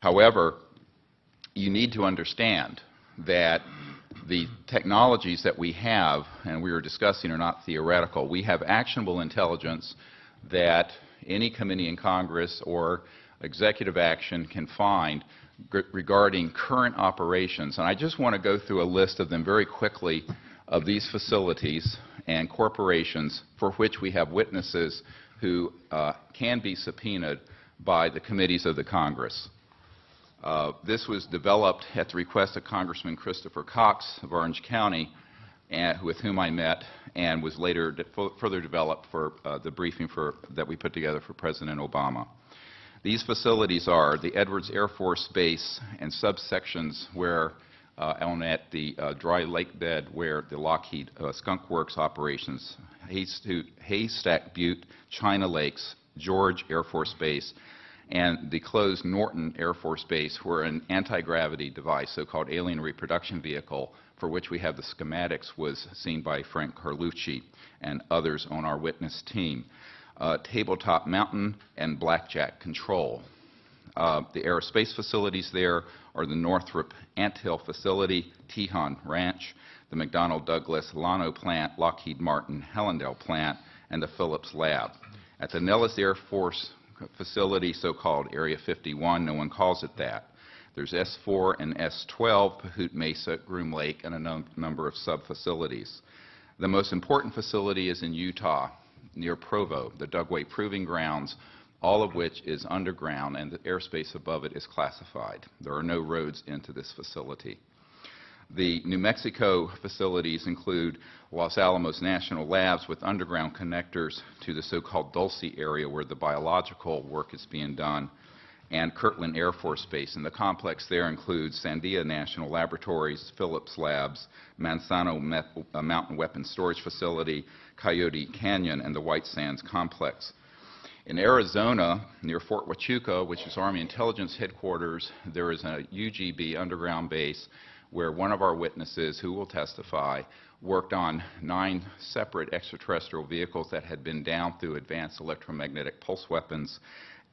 However, you need to understand that the technologies that we have, and we were discussing, are not theoretical. We have actionable intelligence that any committee in Congress or executive action can find regarding current operations. And I just want to go through a list of them very quickly, of these facilities and corporations for which we have witnesses who can be subpoenaed by the committees of the Congress. This was developed at the request of Congressman Christopher Cox of Orange County, with whom I met, and was later further developed for the briefing that we put together for President Obama. These facilities are the Edwards Air Force Base and subsections where at the dry lake bed where the Lockheed Skunk Works operations, Haystack Butte, China Lakes, George Air Force Base, and the closed Norton Air Force Base, where an anti-gravity device, so-called alien reproduction vehicle, for which we have the schematics, was seen by Frank Carlucci and others on our witness team. Tabletop Mountain and Blackjack Control. The aerospace facilities there are the Northrop Anthill Facility, Tejon Ranch, the McDonnell Douglas Llano Plant, Lockheed Martin Hellendale Plant, and the Phillips Lab. At the Nellis Air Force Facility, so-called Area 51, no one calls it that. There's S4 and S12, Pahut Mesa, Groom Lake, and a number of sub-facilities. The most important facility is in Utah, near Provo, the Dugway Proving Grounds, all of which is underground, and the airspace above it is classified. There are no roads into this facility. The New Mexico facilities include Los Alamos National Labs with underground connectors to the so-called Dulce area where the biological work is being done, and Kirtland Air Force Base. And the complex there includes Sandia National Laboratories, Phillips Labs, Manzano Mountain Weapons Storage Facility, Coyote Canyon, and the White Sands Complex. In Arizona, near Fort Huachuca, which is Army Intelligence Headquarters, there is a UGB underground base where one of our witnesses, who will testify, worked on 9 separate extraterrestrial vehicles that had been down through advanced electromagnetic pulse weapons,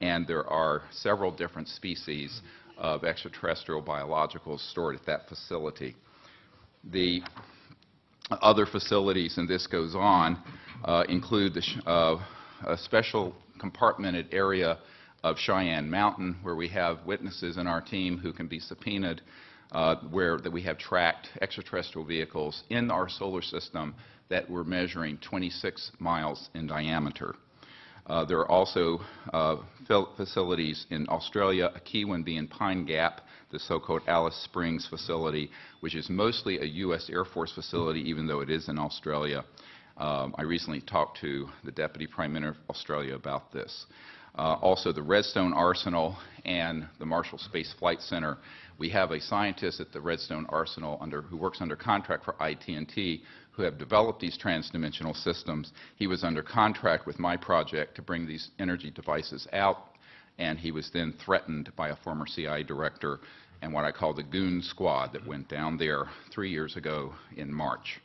and there are several different species of extraterrestrial biologicals stored at that facility. The other facilities, and this goes on, include a special compartmented area of Cheyenne Mountain, where we have witnesses in our team who can be subpoenaed, where we have tracked extraterrestrial vehicles in our solar system that were measuring 26 miles in diameter. There are also facilities in Australia, a key one being Pine Gap, the so-called Alice Springs facility, which is mostly a U.S. Air Force facility, even though it is in Australia. I recently talked to the Deputy Prime Minister of Australia about this. Also, the Redstone Arsenal and the Marshall Space Flight Center. We have a scientist at the Redstone Arsenal who works under contract for IT&T, who have developed these transdimensional systems. He was under contract with my project to bring these energy devices out, and he was then threatened by a former CIA director and what I call the goon squad that went down there 3 years ago in March.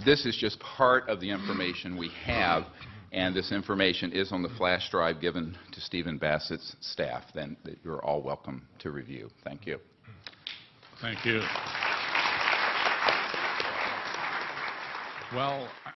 This is just part of the information we have, and this information is on the flash drive given to Stephen Bassett's staff, then that you're all welcome to review. Thank you. Thank you. Well,